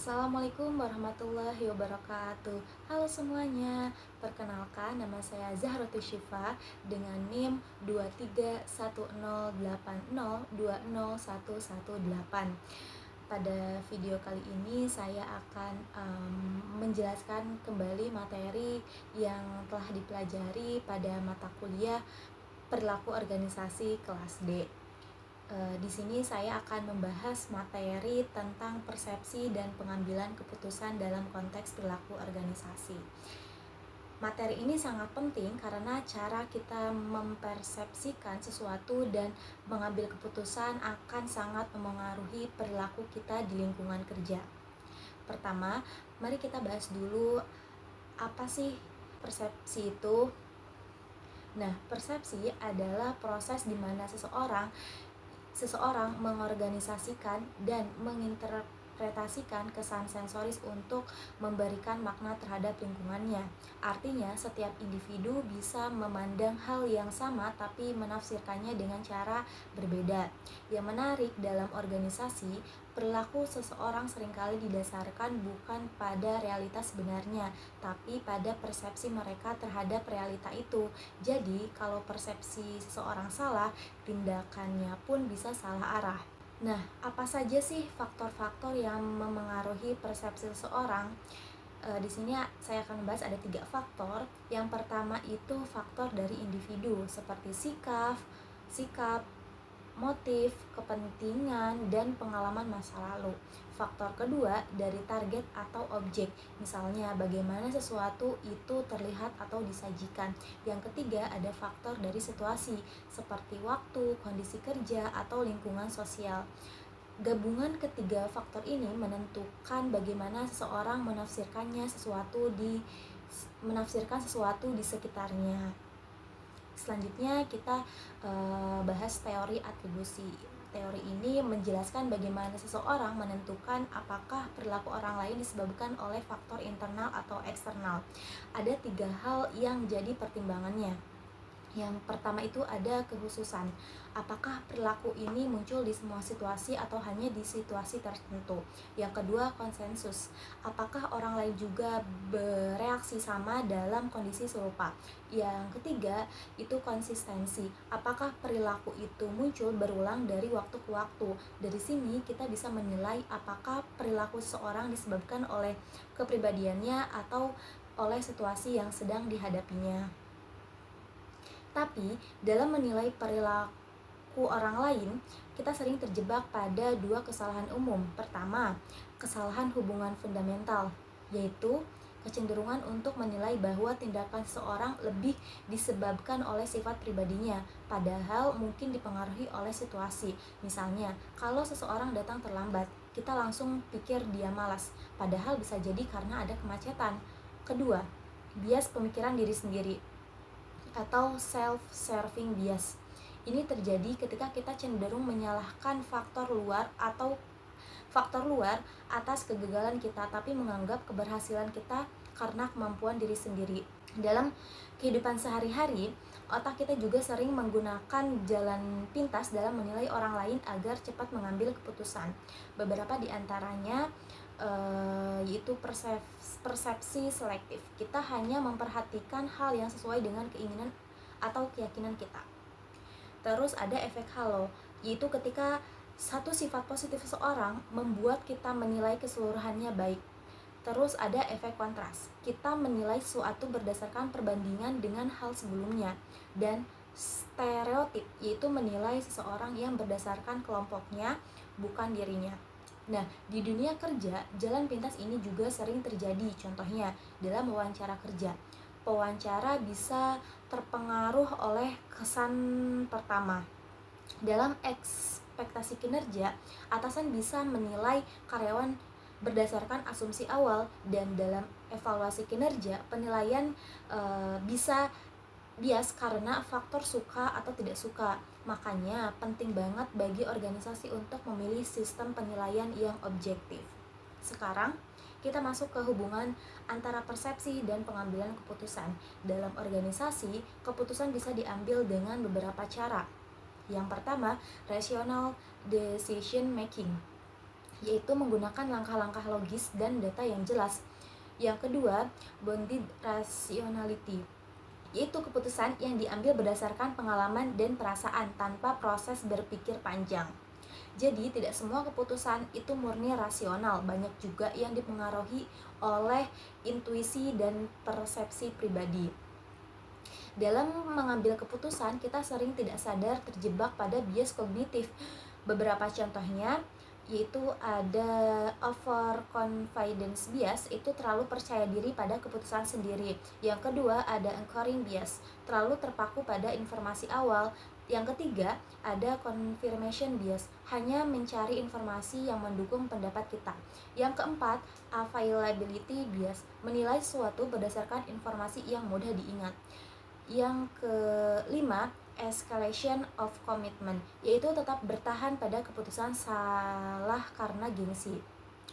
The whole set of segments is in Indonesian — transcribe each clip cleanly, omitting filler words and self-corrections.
Assalamualaikum warahmatullahi wabarakatuh. Halo semuanya, perkenalkan nama saya Zahrotul Syifa dengan NIM 23108020118. Pada video kali ini saya akan menjelaskan kembali materi yang telah dipelajari pada mata kuliah Perilaku Organisasi kelas D. Di sini saya akan membahas materi tentang persepsi dan pengambilan keputusan dalam konteks perilaku organisasi. Materi ini sangat penting karena cara kita mempersepsikan sesuatu dan mengambil keputusan akan sangat memengaruhi perilaku kita di lingkungan kerja. Pertama, mari kita bahas dulu apa sih persepsi itu. Nah, persepsi adalah proses di mana seseorang mengorganisasikan dan menginterpretasikan kesan sensoris untuk memberikan makna terhadap lingkungannya. Artinya, setiap individu bisa memandang hal yang sama tapi menafsirkannya dengan cara berbeda. Yang menarik dalam organisasi, perilaku seseorang seringkali didasarkan bukan pada realitas sebenarnya, tapi pada persepsi mereka terhadap realita itu. Jadi, kalau persepsi seseorang salah, tindakannya pun bisa salah arah. Nah, apa saja sih faktor-faktor yang memengaruhi persepsi seseorang? Di sini saya akan membahas ada 3 faktor. Yang pertama itu faktor dari individu seperti sikap, motif, kepentingan, dan pengalaman masa lalu. Faktor kedua dari target atau objek, misalnya bagaimana sesuatu itu terlihat atau disajikan. Yang ketiga ada faktor dari situasi, seperti waktu, kondisi kerja, atau lingkungan sosial. Gabungan ketiga faktor ini menentukan bagaimana seseorang menafsirkan sesuatu di sekitarnya. Selanjutnya kita bahas teori atribusi. Teori ini menjelaskan bagaimana seseorang menentukan apakah perilaku orang lain disebabkan oleh faktor internal atau eksternal. Ada 3 hal yang jadi pertimbangannya. Yang pertama itu ada kekhususan. Apakah perilaku ini muncul di semua situasi atau hanya di situasi tertentu? Yang kedua, konsensus. Apakah orang lain juga bereaksi sama dalam kondisi serupa? Yang ketiga, itu konsistensi. Apakah perilaku itu muncul berulang dari waktu ke waktu? Dari sini kita bisa menilai apakah perilaku seseorang disebabkan oleh kepribadiannya atau oleh situasi yang sedang dihadapinya. Tapi, dalam menilai perilaku orang lain, kita sering terjebak pada 2 kesalahan umum. Pertama, kesalahan hubungan fundamental, yaitu kecenderungan untuk menilai bahwa tindakan seseorang lebih disebabkan oleh sifat pribadinya, padahal mungkin dipengaruhi oleh situasi. Misalnya, kalau seseorang datang terlambat, kita langsung pikir dia malas, padahal bisa jadi karena ada kemacetan. Kedua, bias pemikiran diri sendiri atau self-serving bias. Ini terjadi ketika kita cenderung menyalahkan faktor luar atas kegagalan kita, tapi menganggap keberhasilan kita karena kemampuan diri sendiri. Dalam kehidupan sehari-hari, otak kita juga sering menggunakan jalan pintas dalam menilai orang lain agar cepat mengambil keputusan. Beberapa di antaranya yaitu persepsi selektif. Kita hanya memperhatikan hal yang sesuai dengan keinginan atau keyakinan kita. Terus ada efek halo, yaitu ketika satu sifat positif seseorang membuat kita menilai keseluruhannya baik. Terus ada efek kontras, kita menilai sesuatu berdasarkan perbandingan dengan hal sebelumnya. Dan stereotip, yaitu menilai seseorang yang berdasarkan kelompoknya, bukan dirinya. Nah, di dunia kerja, jalan pintas ini juga sering terjadi. Contohnya, dalam wawancara kerja, pewawancara bisa terpengaruh oleh kesan pertama. Dalam ekspektasi kinerja, atasan bisa menilai karyawan berdasarkan asumsi awal, dan dalam evaluasi kinerja, penilaian bisa bias karena faktor suka atau tidak suka. Makanya penting banget bagi organisasi untuk memilih sistem penilaian yang objektif. Sekarang kita masuk ke hubungan antara persepsi dan pengambilan keputusan. Dalam organisasi, keputusan bisa diambil dengan beberapa cara. Yang pertama, rational decision making. yaitu menggunakan langkah-langkah logis dan data yang jelas. Yang kedua, bounded rationality, yaitu keputusan yang diambil berdasarkan pengalaman dan perasaan tanpa proses berpikir panjang. Jadi tidak semua keputusan itu murni rasional, banyak juga yang dipengaruhi oleh intuisi dan persepsi pribadi. Dalam mengambil keputusan, kita sering tidak sadar terjebak pada bias kognitif. Beberapa contohnya yaitu ada overconfidence bias, itu terlalu percaya diri pada keputusan sendiri. Yang kedua ada anchoring bias, terlalu terpaku pada informasi awal. Yang ketiga ada confirmation bias, hanya mencari informasi yang mendukung pendapat kita. Yang keempat availability bias, menilai sesuatu berdasarkan informasi yang mudah diingat. Yang kelima, escalation of commitment, yaitu tetap bertahan pada keputusan salah karena gengsi.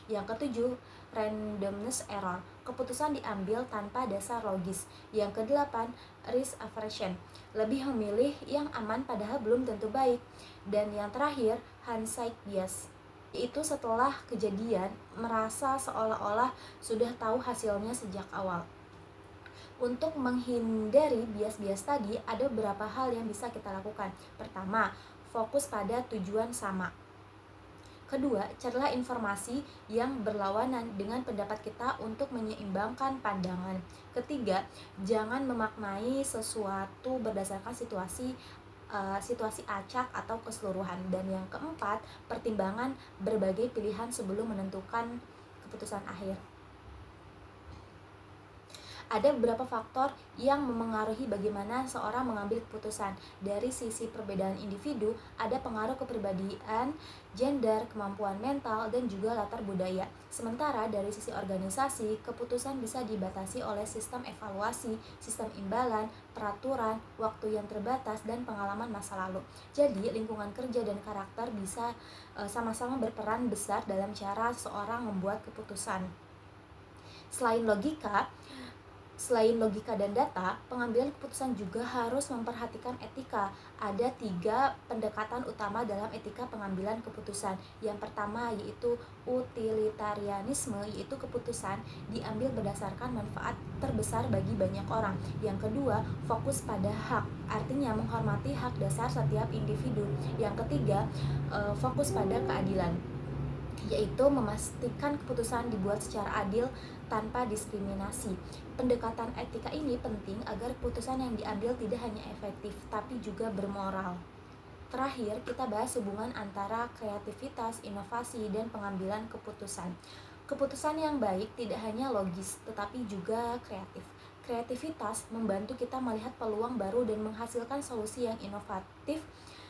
Yang ketujuh, randomness error, keputusan diambil tanpa dasar logis. Yang kedelapan, risk aversion, lebih memilih yang aman padahal belum tentu baik. Dan yang terakhir, hindsight bias, yaitu setelah kejadian merasa seolah-olah sudah tahu hasilnya sejak awal. Untuk menghindari bias-bias tadi, ada beberapa hal yang bisa kita lakukan. Pertama, fokus pada tujuan sama. Kedua, carilah informasi yang berlawanan dengan pendapat kita untuk menyeimbangkan pandangan. Ketiga, jangan memaknai sesuatu berdasarkan situasi acak atau keseluruhan. Dan yang keempat, pertimbangan berbagai pilihan sebelum menentukan keputusan akhir. Ada beberapa faktor yang memengaruhi bagaimana seorang mengambil keputusan. Dari sisi perbedaan individu, ada pengaruh kepribadian, gender, kemampuan mental, dan juga latar budaya. Sementara dari sisi organisasi, keputusan bisa dibatasi oleh sistem evaluasi, sistem imbalan, peraturan, waktu yang terbatas, dan pengalaman masa lalu. Jadi, lingkungan kerja dan karakter bisa sama-sama berperan besar dalam cara seseorang membuat keputusan. Selain logika dan data, pengambilan keputusan juga harus memperhatikan etika. Ada 3 pendekatan utama dalam etika pengambilan keputusan. Yang pertama yaitu utilitarianisme, yaitu keputusan diambil berdasarkan manfaat terbesar bagi banyak orang. Yang kedua, fokus pada hak, artinya menghormati hak dasar setiap individu. Yang ketiga, fokus pada keadilan, yaitu memastikan keputusan dibuat secara adil tanpa diskriminasi. Pendekatan etika ini penting agar keputusan yang diambil tidak hanya efektif, tapi juga bermoral. Terakhir, kita bahas hubungan antara kreativitas, inovasi, dan pengambilan keputusan. Keputusan yang baik tidak hanya logis, tetapi juga kreatif. Kreativitas membantu kita melihat peluang baru dan menghasilkan solusi yang inovatif,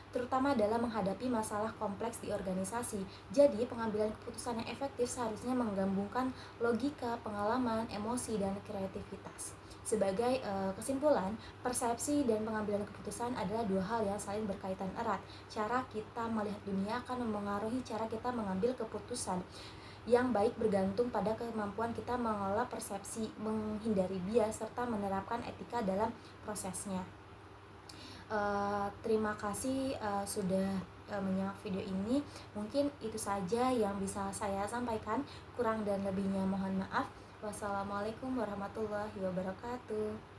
terutama dalam menghadapi masalah kompleks di organisasi. Jadi, pengambilan keputusan yang efektif seharusnya menggabungkan logika, pengalaman, emosi, dan kreativitas. Sebagai kesimpulan, persepsi dan pengambilan keputusan adalah 2 hal yang saling berkaitan erat. Cara kita melihat dunia akan memengaruhi cara kita mengambil keputusan. Yang baik bergantung pada kemampuan kita mengelola persepsi, menghindari bias, serta menerapkan etika dalam prosesnya. Terima kasih sudah menyimak video ini. Mungkin itu saja yang bisa saya sampaikan. Kurang dan lebihnya mohon maaf. Wassalamualaikum warahmatullahi wabarakatuh.